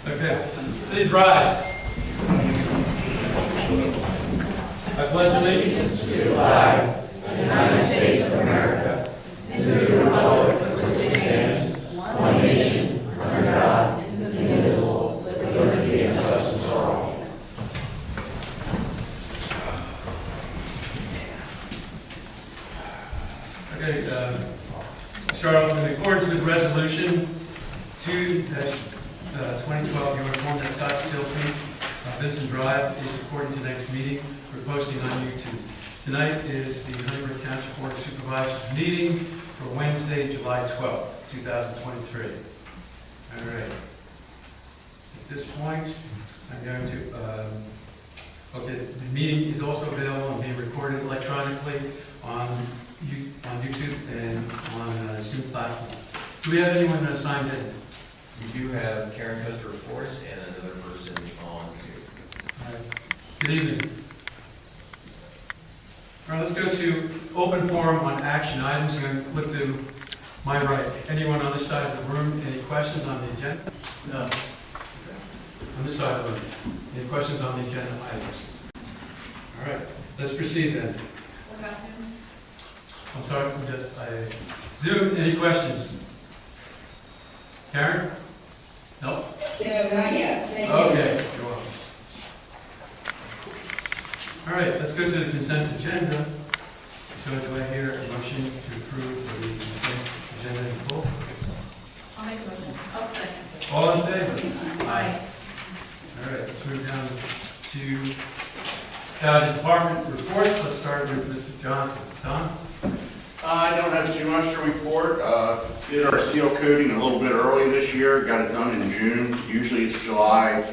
Okay, please rise. I pledge allegiance to the flag of the United States of America, and to the republic for which it stands, one nation, under God, indivisible, with liberty and justice for all. Okay, start off in accordance with Resolution 2-2012, your reform that Scott Stilson, Vincent Drive is recording tonight's meeting for posting on YouTube. Tonight is the Huntingburg Township Board of Supervisors meeting for Wednesday, July 12th, 2023. All right. At this point, I'm going to, okay, the meeting is also available and being recorded electronically on YouTube and on Zoom platform. Do we have anyone signed in? We do have Karen Custer Force and another person on Zoom. All right. Good evening. All right, let's go to open forum on action items. I'm going to look to my right. Anyone on this side of the room? Any questions on the agenda? No. On this side of the room. Any questions on the agenda items? All right, let's proceed then. What about Zoom? I'm sorry, Zoom, any questions? Karen? No? No, not yet. Thank you. Okay, you're welcome. All right, let's go to the consent agenda. So do I hear a motion to approve the consent agenda in full? I'll make a motion. I'll second. All in favor? Aye. All right, let's move down to the department reports. Let's start with Mr. Johnson. Don? I don't have too much to report. Did our seal coating a little bit early this year, got it done in June. Usually it's July,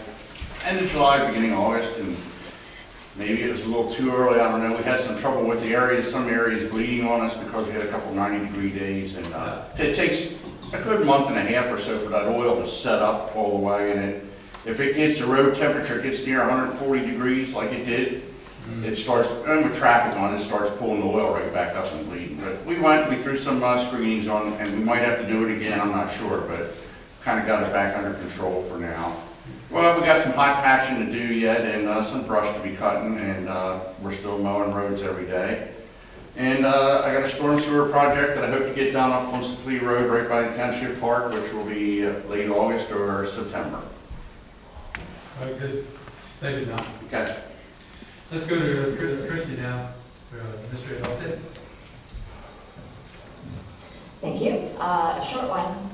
end of July, beginning of August, and maybe it was a little too early, I don't know. We had some trouble with the areas, some areas bleeding on us because we had a couple 90-degree days, and it takes a good month and a half or so for that oil to set up all the way, and if it gets, the road temperature gets near 140 degrees like it did, it starts, and with traffic on, it starts pulling the oil right back up and bleeding. But we threw some screenings on, and we might have to do it again, I'm not sure, but kind of got it back under control for now. Well, we got some hot patching to do yet, and some brush to be cutting, and we're still mowing roads every day. And I got a storm sewer project that I hope to get done up on Supplee Road right by the Township Park, which will be late August or September. All right, good. Thank you, Don. Okay. Let's go to Christy now for administrative update. Thank you. A short one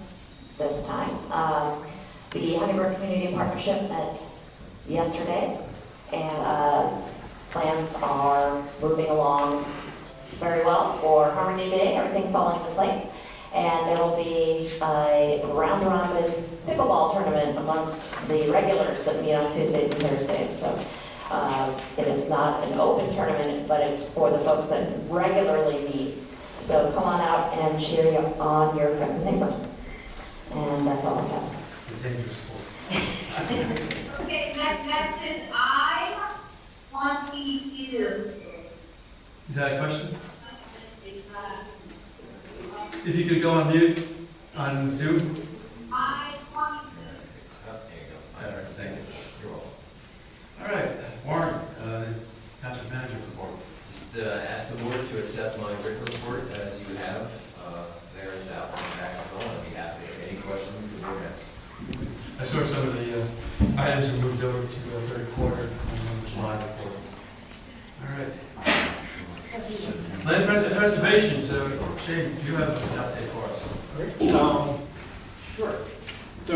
this time. The Huntingburg Community Partnership met yesterday, and plans are moving along very well for Harmony Day. Everything's falling into place, and there will be a round-robin pickleball tournament amongst the regulars that meet on Tuesdays and Thursdays. So it is not an open tournament, but it's for the folks that regularly meet. So come on out and cheer on your friends and neighbors. And that's all I have. The dangerous sport. Okay, next is I-22. Is that a question? If you could go on mute on Zoom. I-22. Oh, there you go. All right, thank you. You're welcome. All right, Warren, Township Manager report. Just ask the board to accept my written report as you have. There is out and back and on. I'd be happy. Any questions the board has? I saw some of the items that moved over to the third quarter on the July reports. All right. Land preservation, so Shane, you have an update for us. Sure. So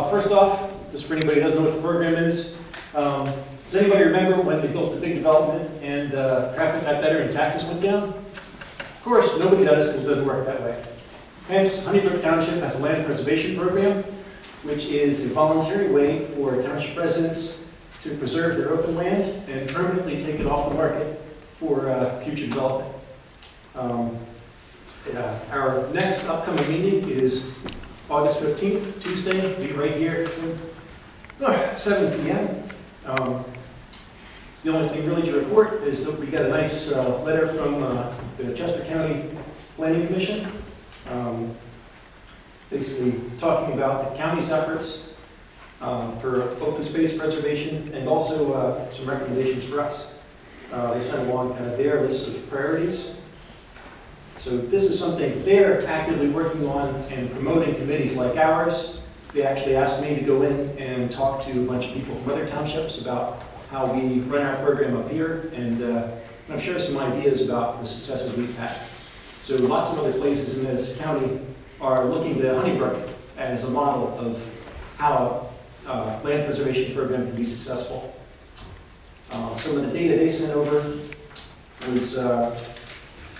first off, just for anybody who doesn't know what the program is, does anybody remember when they built the big development and traffic got better and taxes went down? Of course, nobody does because it doesn't work that way. Hence, Huntingburg Township has a land preservation program, which is a voluntary way for township residents to preserve their open land and permanently take it off the market for future development. Our next upcoming meeting is August 15th, Tuesday, be right here at 7 p.m. The only thing really to report is that we got a nice letter from the Chester County Planning Commission. basically talking about the county's efforts for open space preservation and also some recommendations for us. They sent along kind of their list of priorities. So this is something they're actively working on and promoting committees like ours. They actually asked me to go in and talk to a bunch of people from other townships about how we run our program up here, and I've shared some ideas about the successes we've had. So lots of other places in this county are looking to Honeybrook as a model of how a land preservation program can be successful. Some of the data they sent over was,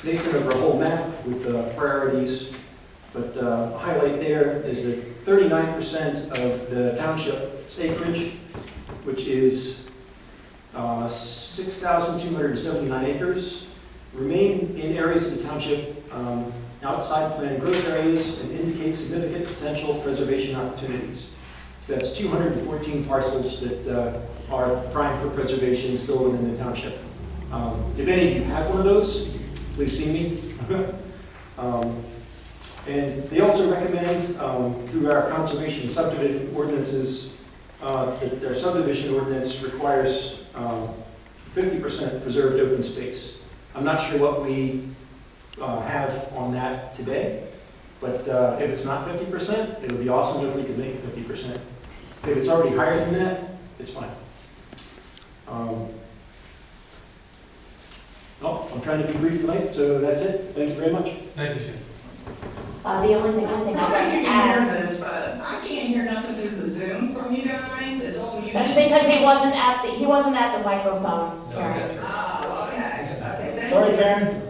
they sent over a whole map with priorities, but the highlight there is that 39% of the township's acreage, which is 6,279 acres, remain in areas of the township outside planned growth areas and indicate significant potential preservation opportunities. So that's 214 parcels that are primed for preservation still within the township. If any of you have one of those, please see me. And they also recommend, through our conservation subdivision ordinances, that their subdivision ordinance requires 50% preserved open space. I'm not sure what we have on that today, but if it's not 50%, it would be awesome if we could make it 50%. If it's already higher than that, it's fine. Well, I'm trying to be brief tonight, so that's it. Thank you very much. Thank you, Shane. The only thing I'd I like can to add. hear this, but I can't hear nothing through the Zoom from you guys. It's all you. That's because he wasn't at the microphone, No, Karen. that's right. Oh, okay. Okay, thank Sorry, you. Karen.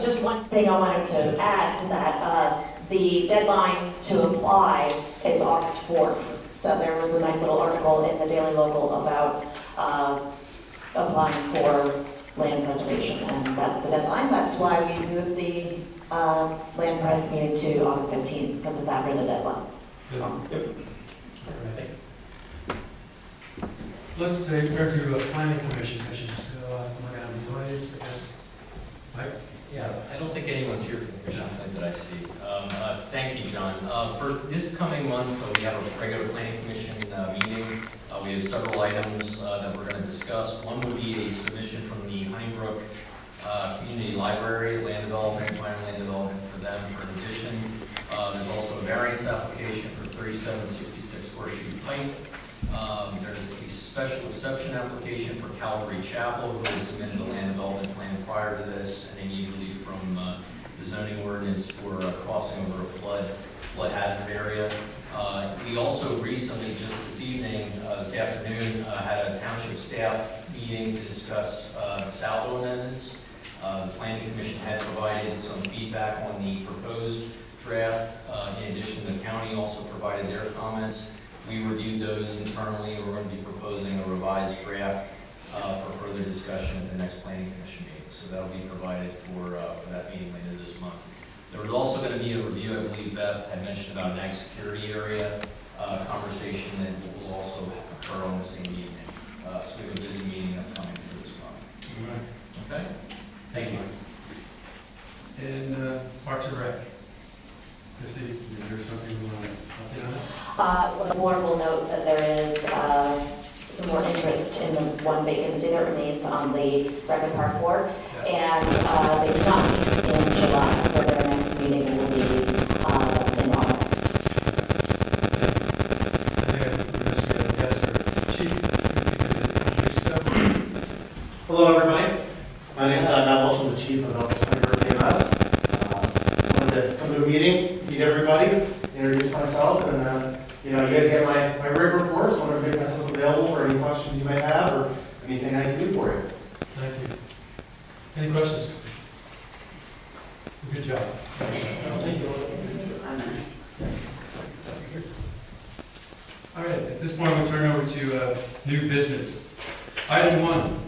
Just one thing I wanted to add to that, the deadline to apply is August 4th. So there was a nice little article in the Daily Local about applying for land preservation, and that's the deadline. That's why we moved the land pres meeting to August 15th, because it's after the deadline. Good. Let's turn to planning commission. So, am I going to have the audience, I guess? Mike? Yeah, I don't think anyone's here from the commission that I see. Thank you, John. For this coming month, we have a regular planning commission meeting. We have several items that we're going to discuss. One would be a submission from the Honeybrook Community Library, land development, plan land development for them for an addition. There's also a variance application for 3766 Horseshoe Pike. There's a special exception application for Calvary Chapel, who has submitted a land development plan prior to this, and they need relief from the zoning ordinance for crossing over a flood hazard area. We also recently, just this afternoon, had a township staff meeting to discuss saldo amendments. The planning commission had provided some feedback on the proposed draft. In addition, the county also provided their comments. We reviewed those internally, and we're going to be proposing a revised draft for further discussion at the next planning commission meeting. So that'll be provided for that meeting later this month. There was also going to be a review, I believe Beth had mentioned, about an ag security area conversation that will also occur on the same evening. So we have a busy meeting upcoming for this month. All right. Okay? Thank you. And Parks and Rec. Christie, is there something you want to update on? The board will note that there is some more interest in the one vacancy that remains on the Rec and Park Board. And they did not meet in July, so their next meeting will be in August. Hello, everybody. My name is Matt Welch. I'm the chief of Honeybrook BOS. Wanted to come to a meeting, meet everybody, introduce myself, and you guys get my rig reports. Want to make myself available for any questions you might have or anything I can do for you. Thank you. Any questions? Good job. Thank you. All right, at this point, we'll turn over to new business. Item 1,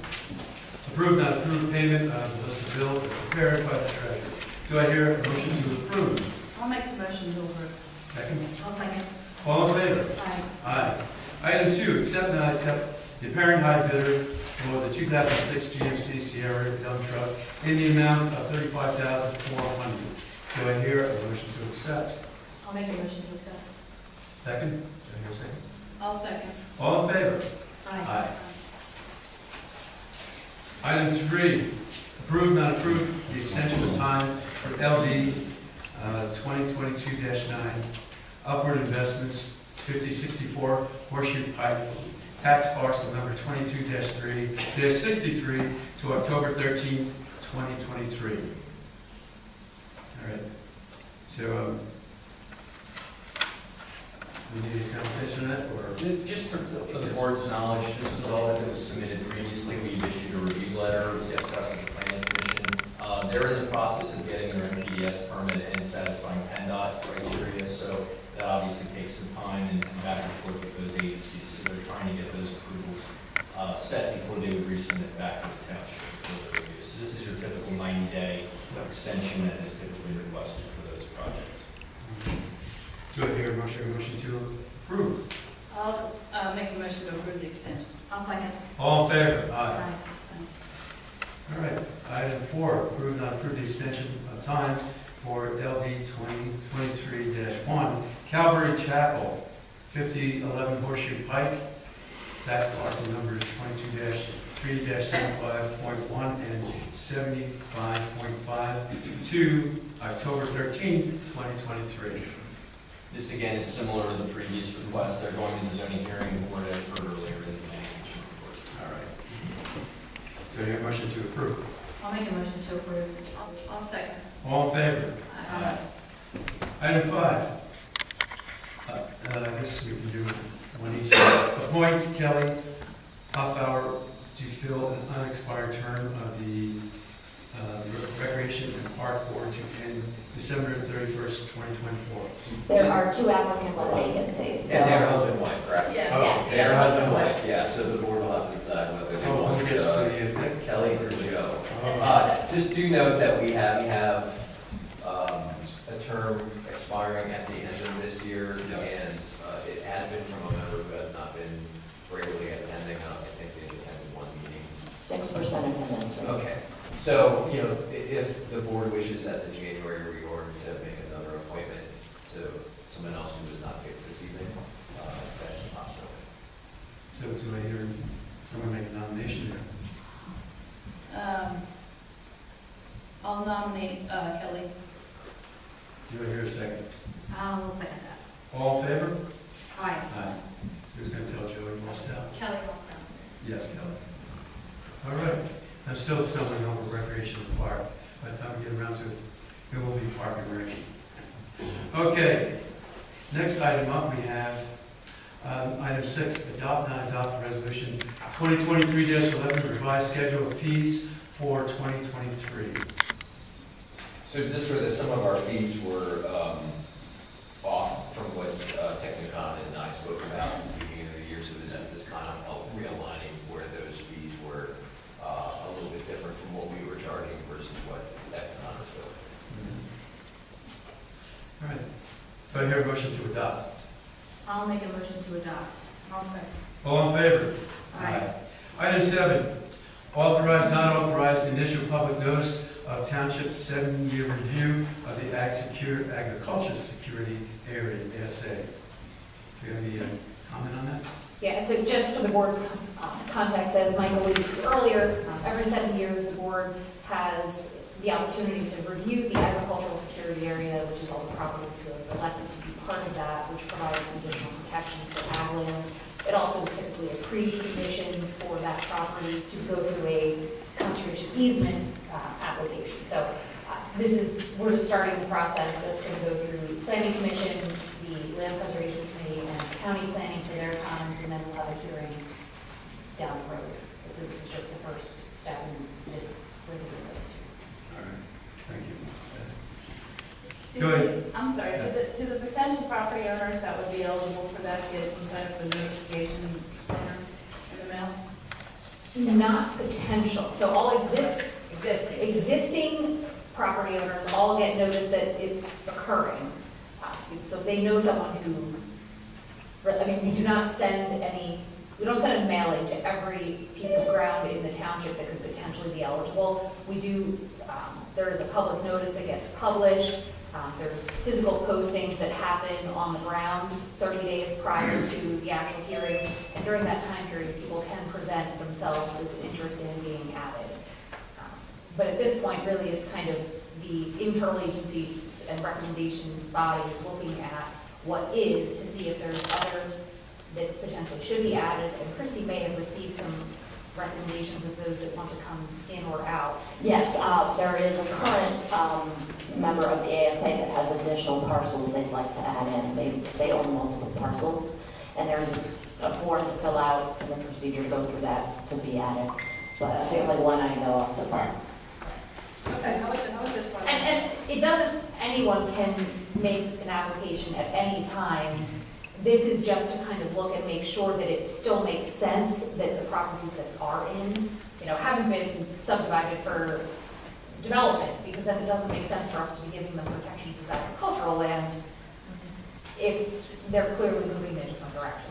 approve not approve payment of the list of bills as prepared by the treasurer. Do I hear a motion to approve? I'll make the motion to approve. Second. I'll second. All in favor? Aye. Aye. Item 2, accept and not accept the apparent high bidder for the 2006 GMC Sierra dump truck in the amount of $35,400. Do I hear a motion to accept? make a motion to accept. Second? Do I hear a second? I'll second. All in favor? Aye. Item 3, approve, not approve the extension of time for LD 2022-9, upward investments, 5064 Horseshoe Pike, tax parcel number 22-3-63 to October 13th, 2023. All right. So, we need a conversation on that, or? Just for the board's knowledge, this was all that was submitted previously. We issued a review letter, it was discussed at the planning commission. They're in the process of getting their NPDS permit and satisfying PennDOT criteria, so that obviously takes some time and back and forth with those agencies. So they're trying to get those approvals set before they would resubmit back to the township for the review. So this is your typical 90-day extension that is typically requested for those projects. Do I hear a motion to approve? I'll make a motion to approve the extension. I'll second. All in favor? Aye. Aye. All right. Item 4, approve, not approve the extension of time for LD 2023-1, Calvary Chapel, 5011 Horseshoe Pike, tax parcel numbers 22-3-75.1 and 75.5 to October 13th, 2023. This again is similar to the previous request. They're going to the zoning hearing board as heard earlier in the planning commission report. All right. Do I hear a motion to approve? I'll make a motion to approve. I'll second. All in favor? Aye. Item 5. I guess we can do one each. Appoint Kelly Hoffbauer to fill an unexpired term of the Recreation and Park Board to end December 31st, 2024. There are 2 applicants on vacancies, so. And their husband and wife, correct? Yeah. Oh, Yes. their husband and wife, yeah, so the board will have to decide whether they Oh, want who gets to, the, Kelly or Joe. oh, Just do note that we have a term expiring at the end of this year, and it has been from a member who has not been regularly attending. I think they attended 1 meeting. 6% attendance, right? Okay, so, if the board wishes at the January reorg to make another appointment to someone else who was not picked this evening, that's a possibility. so do I hear someone make a nomination there? I'll nominate Kelly. Do I hear a second? I'll second that. All in favor? Aye. Aye. So who's going to tell Joey most out? Kelly. Yes, Kelly. All right. I'm still stumbling over recreation and park. By the time we get around to it, it will be park and rec. Okay. Next item up, we have item 6, adopt, not adopt resolution 2023-11, revised schedule of fees for 2023. So just for this, some of our fees were off from what Technicon and I spoke about at the beginning of the year, so this kind of helped realigning where those fees were a little bit different from what we were charging versus what Technicon was doing. All right. Do I hear a motion to adopt? I'll make a motion to adopt. I'll second. All in favor? Aye. Item 7, authorize, not authorize the initial public notice of township 7-year review of the agriculture security area, ASA. Do you have any comment on that? Yeah, and so just for the board's context, as Michael alluded to earlier, every 7 years, the board has the opportunity to review the agricultural security area, which is all the properties who have elected to be part of that, which provides some additional protections for ag land. It also is typically a pre-condition for that property to go through a conservation easement application. So we're just starting the process. That's going to go through planning commission, the land preservation committee, and county planning for their comments, and then we'll have a hearing down the road. So this is just the first step in this review process. All right. Thank you. To Go ahead. the- I'm sorry, to the potential property owners that would be eligible for that, get some type of notification sooner in the mail? Not potential. So all existing property owners all get notice that it's occurring. So if they know someone who, I mean, we don't send a mailing to every piece of ground in the township that could potentially be eligible. We do, there is a public notice that gets published. There's physical postings that happen on the ground 30 days prior to the actual hearing, and during that time period, people can present themselves with interest in being added. But at this point, really, it's kind of the internal agencies and recommendation bodies looking at what is to see if there's others that potentially should be added. And Chrissy may have received some recommendations of those that want to come in or out. Yes, there is a current member of the ASA that has additional parcels they'd like to add in. They own multiple parcels, and there's a form to fill out and the procedure to go through that to be added. But that's the only one I know of so far. Okay, how is this one? And it doesn't, anyone can make an application at any time. This is just to kind of look and make sure that it still makes sense that the properties that are in, haven't been subdivided for development, because then it doesn't make sense for us to be giving them protections as agricultural land if they're clearly moving in a different direction.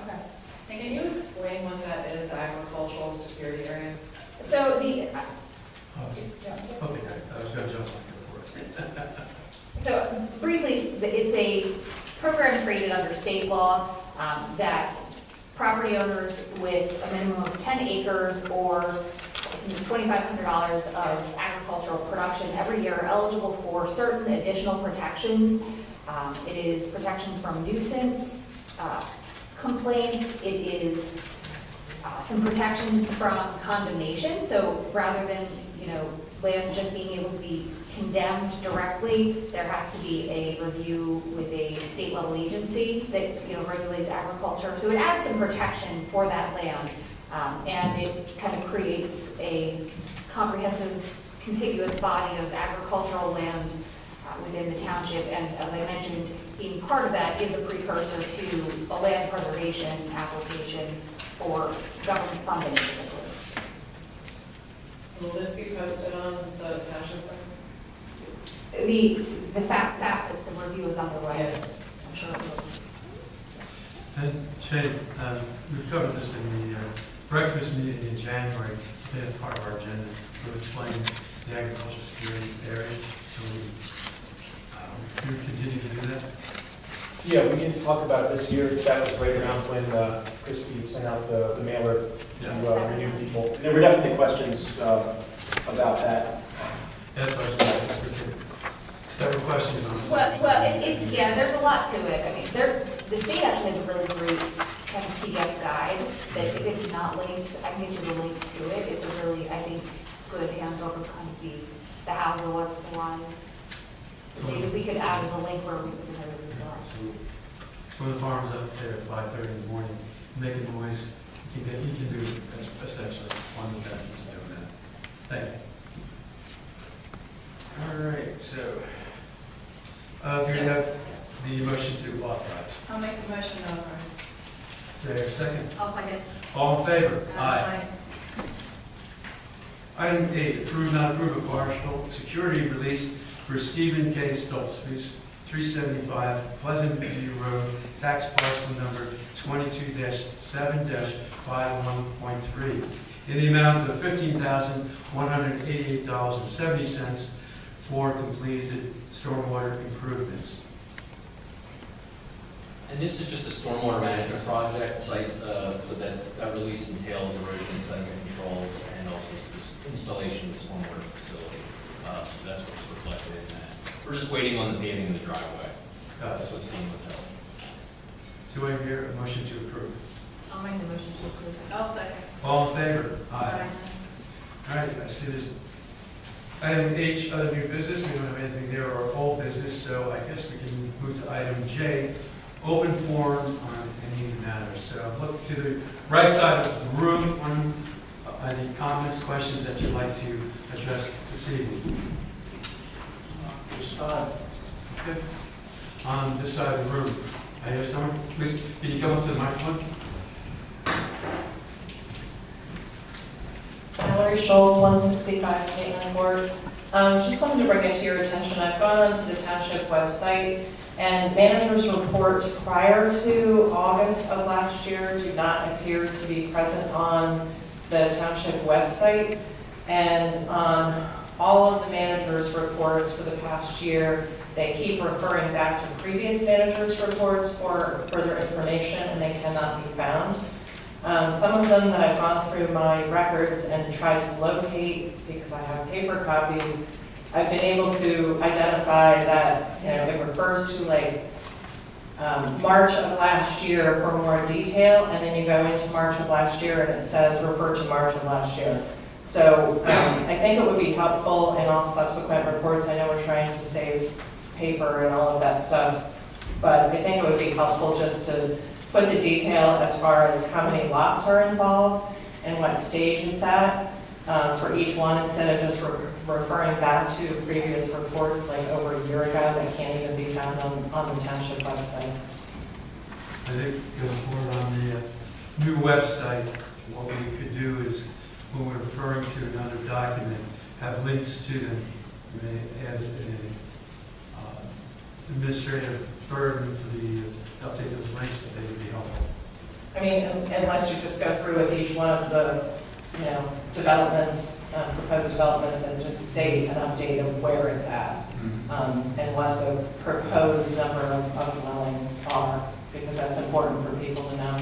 Okay. And can you explain what that is, agricultural security area? So the, Okay, I was going to jump on your report. So briefly, it's a program created under state law that property owners with a minimum of 10 acres or $2,500 of agricultural production every year are eligible for certain additional protections. It is protection from nuisance complaints. It is some protections from condemnation. So rather than land just being able to be condemned directly, there has to be a review with a state level agency that regulates agriculture. So it adds some protection for that land, and it kind of creates a comprehensive, contiguous body of agricultural land within the township. And as I mentioned, being part of that is a precursor to a land preservation application for government funding. Will this be posted on the township website? The fact that the review is underway, I'm sure it will. And Shane, we've covered this in the breakfast meeting in January. I think it's part of our agenda to explain the agricultural security area. So we continue to do that. Yeah, we didn't talk about it this year. That was right around when Christie had sent out the mailer to renew people. And there were definitely questions about that. That's what I was several questions on this. Yeah, there's a lot to it. I mean, the state actually has a really great kind of PDF guide that if it's not linked, I can get you the link to it. It's a really, I think, good handover kind of the hows, the what's, the whys. Maybe we could add as a link where we could know this as well. So when the farmer's up there at 5:30 in the morning, making noise, he can do essentially one of the benefits of doing that. Thank you. All right, so do we have the motion to authorize? I'll make the motion to authorize. Do I have a second? I'll second. All in favor? Item 8, approve, not approve a partial security release for Stephen K. Stoltz, 375 Pleasant View Road, tax parcel number 22-7-51.3, in the amount of $15,188.70 for completed stormwater improvements. And this is just a stormwater management project site, so that release entails erosion sediment controls and also this installation of the stormwater facility. So that's what's reflected in that. We're just waiting on the paving of the driveway. That's what's being withheld. Do I hear a motion to approve? I'll make the motion to approve. I'll second. All in favor? Aye. All right, I see there's item H, other new business. We don't have anything there or old business, so I guess we can move to item J, open forum on any matter. So look to the right side of the room. Any comments, questions that you'd like to address this evening? Okay. On this side of the room. I hear someone. Please, can you come up to the microphone? Valerie Schultz, 165 Caitlin Court. Just wanted to bring it to your attention. I've gone onto the township website, and managers' reports prior to August of last year do not appear to be present on the township website. And on all of the managers' reports for the past year, they keep referring back to previous managers' reports for further information, and they cannot be found. Some of them that I've gone through my records and tried to locate, because I have paper copies, I've been able to identify that, it refers to like March of last year for more detail, and then you go into March of last year and it says refer to March of last year. So I think it would be helpful in all subsequent reports. I know we're trying to save paper and all of that stuff, but I think it would be helpful just to put the detail as far as how many lots are involved and what stage it's at for each one, instead of just referring back to previous reports like over a year ago that can't even be found on the township website. I think going forward on the new website, what we could do is, when we're referring to another document, have links to them. We may add an administrative burden for the, to update those links, but they would be helpful. I mean, unless you just go through with each one of the, developments, proposed developments, and just state an update of where it's at, and what the proposed number of dwellings are, because that's important for people to know.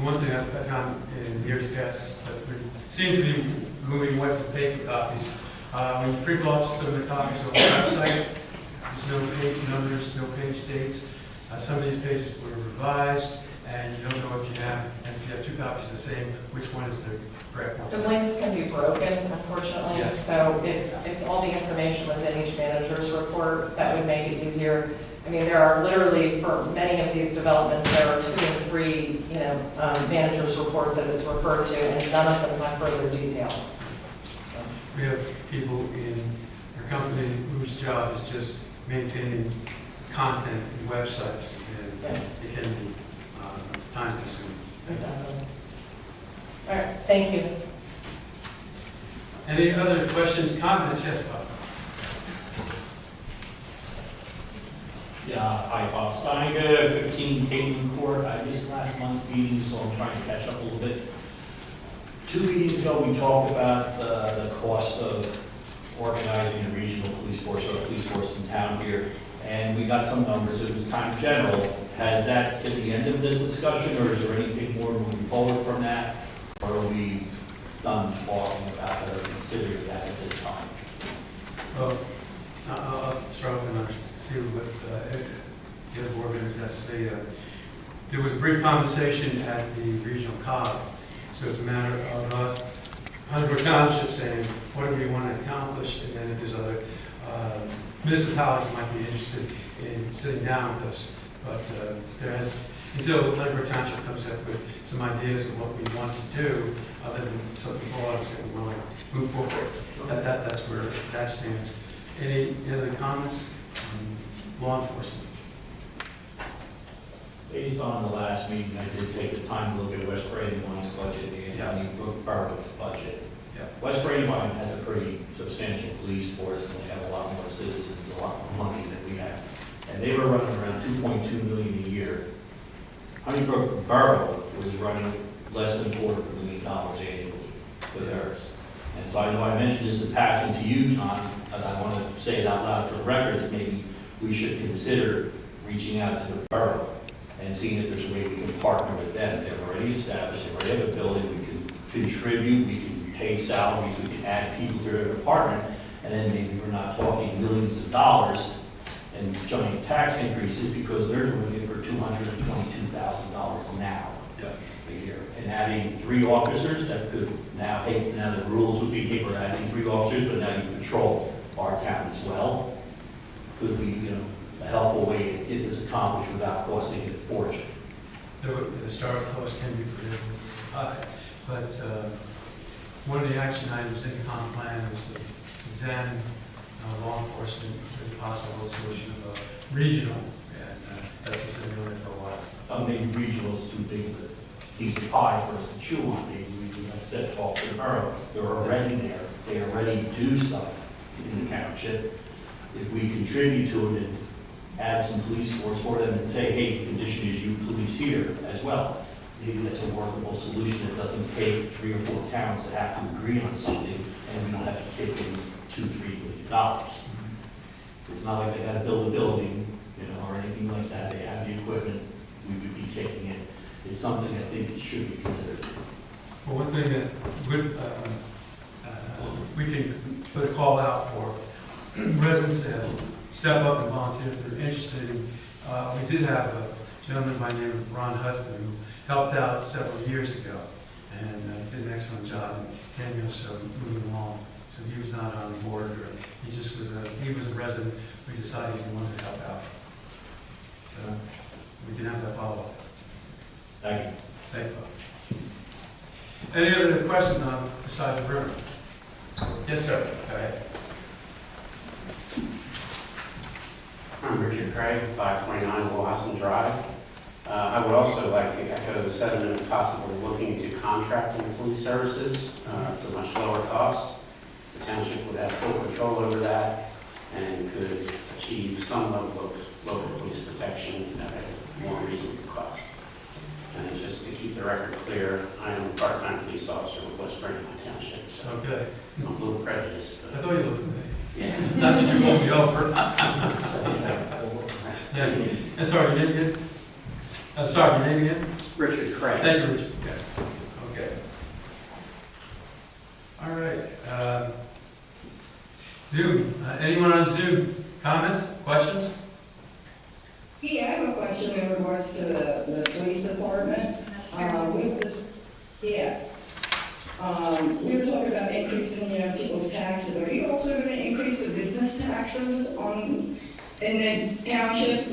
One thing I've found in years past that we seem to be moving away from paper copies. When you print off some of the copies on the website, there's no page numbers, no page dates. Some of these pages were revised, and you don't know if you have, and if you have two copies of the same, which one is the correct one. Because links can be broken, unfortunately. Yes. So if all the information was in each manager's report, that would make it easier. I mean, there are literally, for many of these developments, there are 2 and 3, managers' reports that it's referred to, and none of them have further detail. So. We have people in our company whose job is just maintaining content and websites, and it can be time consuming. Exactly. All right, thank you. Any other questions, comments? Yes, Bob? Yeah, hi, Bob Steiger, 15 Caitlin Court. I missed last month's meeting, so I'm trying to catch up a little bit. 2 meetings ago, we talked about the cost of organizing a regional police force or a police force in town here, and we got some numbers. It was kind of general. Has that been the end of this discussion, or is there anything more moving forward from that? Or are we done talking about that or considering that at this time? Well, I'll start off and see what the other board members have to say. There was a brief conversation at the regional COG, so it's a matter of us, Huntingburg Township, saying what do we want to accomplish, and then if there's other municipalities might be interested in sitting down with us. But there has, until Huntingburg Township comes up with some ideas of what we want to do, other than something broad, so we want to move forward. That's where that stands. Any other comments on law enforcement? Based on the last meeting, I did take the time to look at West Brandywine's budget and Brook Borough's budget. Yeah. West Brandywine has a pretty substantial police force, and they have a lot more citizens, a lot more money than we have. And they were running around $2.2 million a year. Honeybrook Borough was running less than $250,000 annually for theirs. And so I know I mentioned this in passing to you, John, but I want to say it out loud for the record, that maybe we should consider reaching out to the borough and seeing if there's a way we can partner with them. They're already established, they already have a building, we can contribute, we can pay salaries, we can add people to their department, and then maybe we're not talking millions of dollars and giant tax increases, because they're doing it for $222,000 now a year. And adding 3 officers, that could now, now the rules would be, hey, we're adding 3 officers, but now you patrol our town as well. Could be, a helpful way to get this accomplished without costing a fortune. The startup cost can be pretty high, but one of the action items in the comp plan was to examine law enforcement with the possible solution of a regional, and that's been doing it for a while. Maybe regional is too big of a piece of pie for us to chew on. Maybe we, like I said, talk to the borough. They're already there. They already do stuff in the township. If we contribute to it and add some police force for them and say, hey, the condition is you police here as well. Maybe that's a workable solution that doesn't take 3 or 4 towns that have to agree on something, and we don't have to take in $2-3 million. It's not like they gotta build a building, or anything like that. They have the equipment, we would be taking it. It's something I think it should be considered. Well, one thing that would, we can put a call out for residents to step up and volunteer if they're interested in. We did have a gentleman by the name of Ron Husband who helped out several years ago and did an excellent job in getting us moving along. So he was not on the board, or he just was he was a resident. We decided we wanted to help out. So we can have that follow-up. Thank you. Thank you. Any other questions on the side of the river? Yes, sir. Go ahead. I'm Richard Craig, 529 Wilhausen Drive. I would also like to echo the sentiment of possibly looking into contracting police services. It's a much lower cost. The township would have full control over that and could achieve some level of local police protection at a more reasonable cost. And just to keep the record clear, I am a part-time police officer with West Brandon Township, so Okay. I'm a little prejudiced. I thought you looked at me. Yeah. Not that you pulled me over. So, Yeah. And sorry, your name again? I'm sorry, your name again? Richard Craig. Thank you, Richard. Yes. Okay. All right. Zoom. Anyone on Zoom? Comments? Questions? Yeah, I have a question in regards to the police department. We were talking about increasing, people's taxes. Are you also going to increase the business taxes in the township?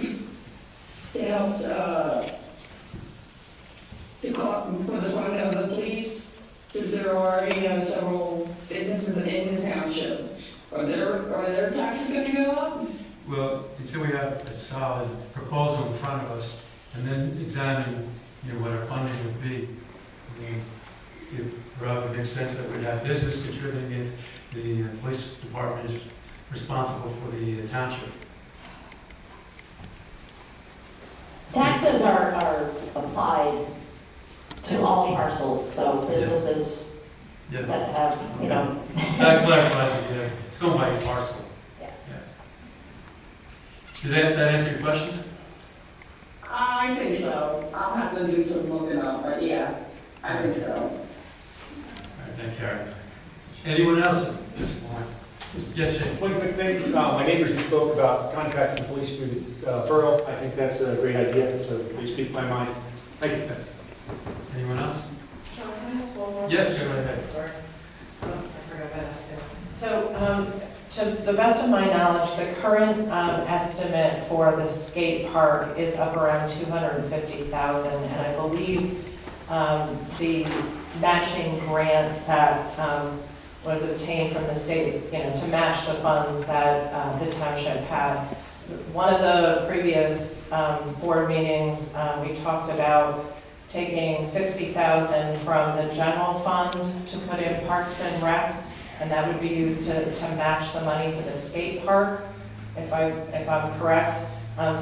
It helps, for the funding of the police, since there are, several businesses in the township. Are their taxes going to go up? Well, until we have a solid proposal in front of us, and then examine, what our funding would be. I mean, it probably makes sense that we'd have business contributing if the police department is responsible for the township. Taxes are applied to all parcels, so businesses Yeah. that have, That clarifies it, yeah. It's going by parcel. Yeah. Did that answer your question? I think so. I'll have to do some looking up, but yeah, I think so. All right, thank you, Karen. Anyone else at this point? Yes, Shane. One quick thing, my neighbors who spoke about contracting police through the borough, I think that's a great idea, so they speak my mind. Thank you. Anyone else? John, can I ask one more? Yes, go right ahead. Sorry. Oh, I forgot about this. So, to the best of my knowledge, the current estimate for the skate park is up around $250,000, and I believe the matching grant that was obtained from the state is, to match the funds that the township had. One of the previous board meetings, we talked about taking $60,000 from the general fund to put in Parks and Rec, and that would be used to match the money for the skate park, if I'm correct.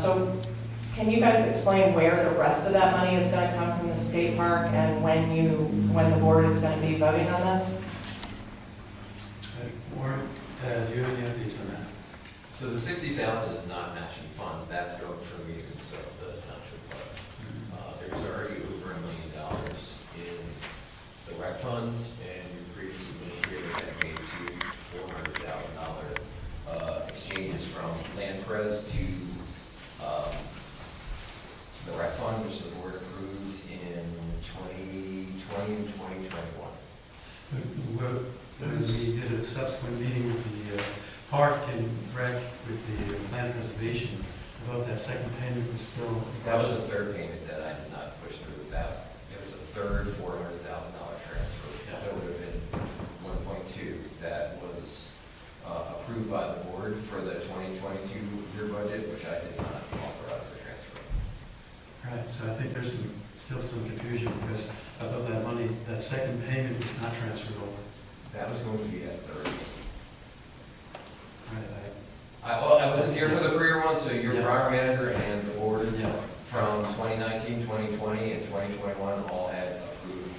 So can you guys explain where the rest of that money is going to come from the skate park and when the board is going to be voting on this? Warren, do you have any updates on that? So the 60,000 is not matching funds, that's going for the maintenance of the township park. There's already over $1 million in the rec funds, and your previous administrator had made $400,000 exchanges from land pres to the rec fund, which the board approved in 2020 and 2021. When we did a subsequent meeting with the park and rec with the land preservation, I thought that second payment was still. That was the third payment that I did not push through. It was a third $400,000 transfer. That would have been 1.2. That was approved by the board for the 2022 year budget, which I did not authorize the transfer. Right, so I think there's still some confusion because I thought that money, that second payment was not transferred over. That was going to be a third. Right, I wasn't here for the prior one, so your Yeah. prior manager and the board Yeah. from 2019, 2020, and 2021 all had approved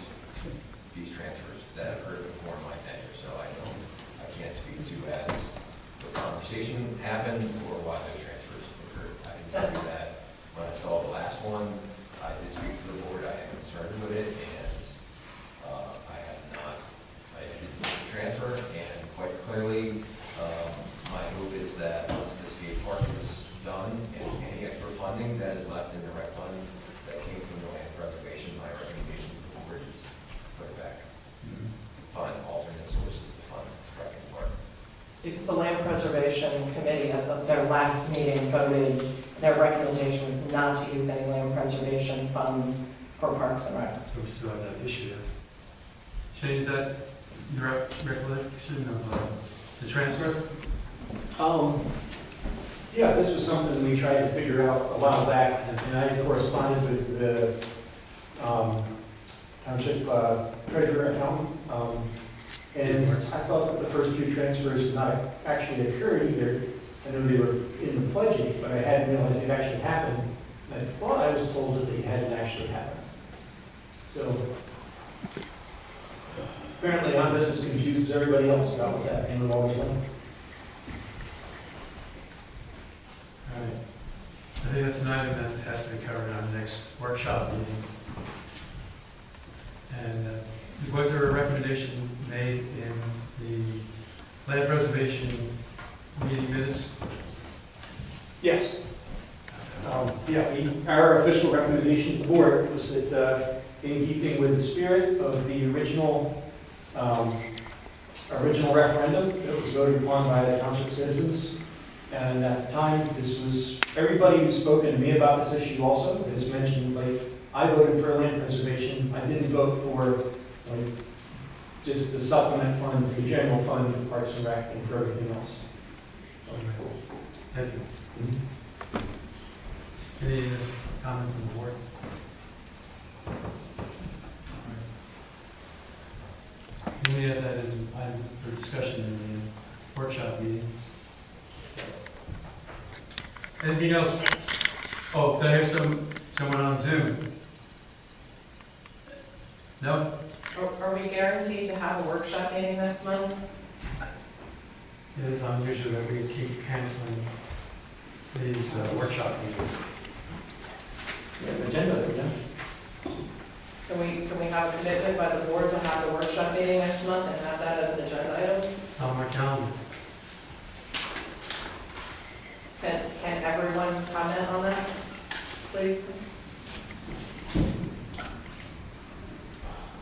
these transfers that occurred before my tenure, so I can't speak to as conversation happened or why no transfers occurred. I can tell you that when I saw the last one, I did speak to the board, I had concern with it, and I didn't transfer, and quite clearly, my hope is that once this skate park is done, and any extra funding that is left in the rec fund that came from the land preservation, my recommendation to the board is put it back. Find alternate sources to fund rec and park. Because the Land Preservation Committee at their last meeting voted, their recommendation was not to use any land preservation funds for Parks and Rec. So we still have that issue there. Shane, is that your recollection of the transfer? Yeah, this was something we tried to figure out a while back, and I corresponded with the township treasurer accountant. And I thought that the first two transfers did not actually occur either. I knew they were in the pledging, but I hadn't realized it actually happened. And I thought I was told that they hadn't actually happened. So apparently I'm just as confused as everybody else about what's happening with all this money. All right. I think that's an item that has to be covered on the next workshop meeting. And was there a recommendation made in the land preservation meeting minutes? Yes. Our official recommendation to the board was that in keeping with the spirit of the original referendum that was voted upon by the township citizens, and at the time, this was, everybody who's spoken to me about this issue also has mentioned, like, I voted for land preservation. I didn't vote for, like, just the supplement fund, the general fund for Parks and Rec and for everything else. Thank you. Any comment from the board? We have that as an item for discussion in the workshop meeting. Anything else? Oh, did I hear someone on Zoom? No? Are we guaranteed to have a workshop meeting next month? It is unusual that we keep canceling these workshop meetings. We have an agenda, yeah. Can we have a commitment by the board to have a workshop meeting next month and have that as an agenda item? It's on my calendar. Can everyone comment on that, please?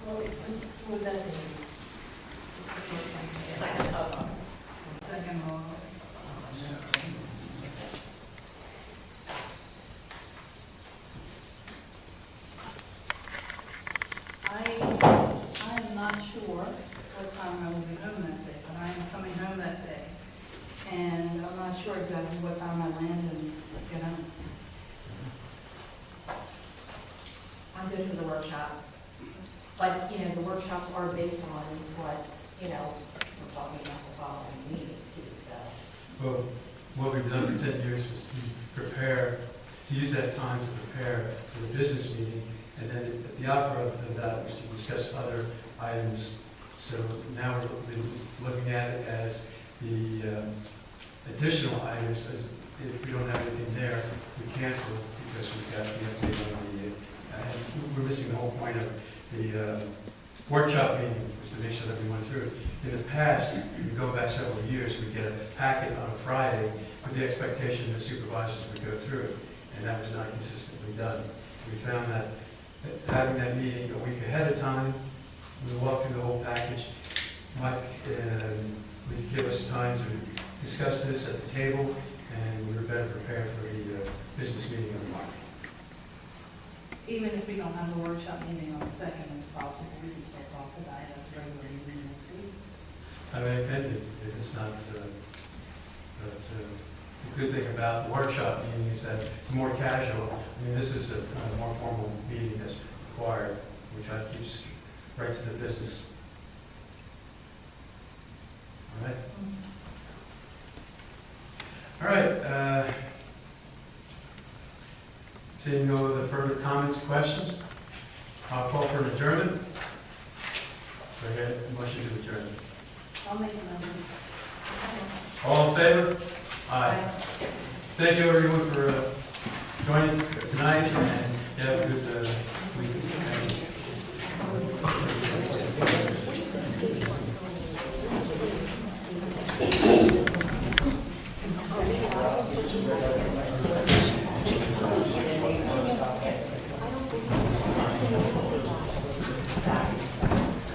What would that be? It's the first one. Second of August. Second of August. I am not sure what time I will be home that day, but I am coming home that day. And I'm not sure exactly what time I land and get home. I'm good for the workshop. But, the workshops are based on what, we're talking about the following meeting too, so. Well, what we've done for 10 years was to use that time to prepare for the business meeting, and then the outgrowth of that was to discuss other items. So now we're looking at it as the additional items, as if we don't have anything there, we cancel because we've got the update on the, and we're missing the whole point of the workshop meeting, was to make sure that we went through it. In the past, if you go back several years, we'd get a packet on a Friday with the expectation that supervisors would go through it, and that was not consistently done. We found that having that meeting a week ahead of time, we walk through the whole package. Mike would give us time to discuss this at the table, and we were better prepared for the business meeting on Monday. Even if we don't have a workshop meeting on the second, it's possible we can still talk about it at the regular meeting next week. I mean, it can be, if it's not, but the good thing about the workshop meeting is that it's more casual. I mean, this is a more formal meeting that's required. We try to keep right to the business. All right? All right. Seeing no other further comments, questions, I'll call for an adjournment. Do I get a motion to adjourn? I'll make a motion. All in favor? Aye. Thank you everyone for joining tonight, and have a good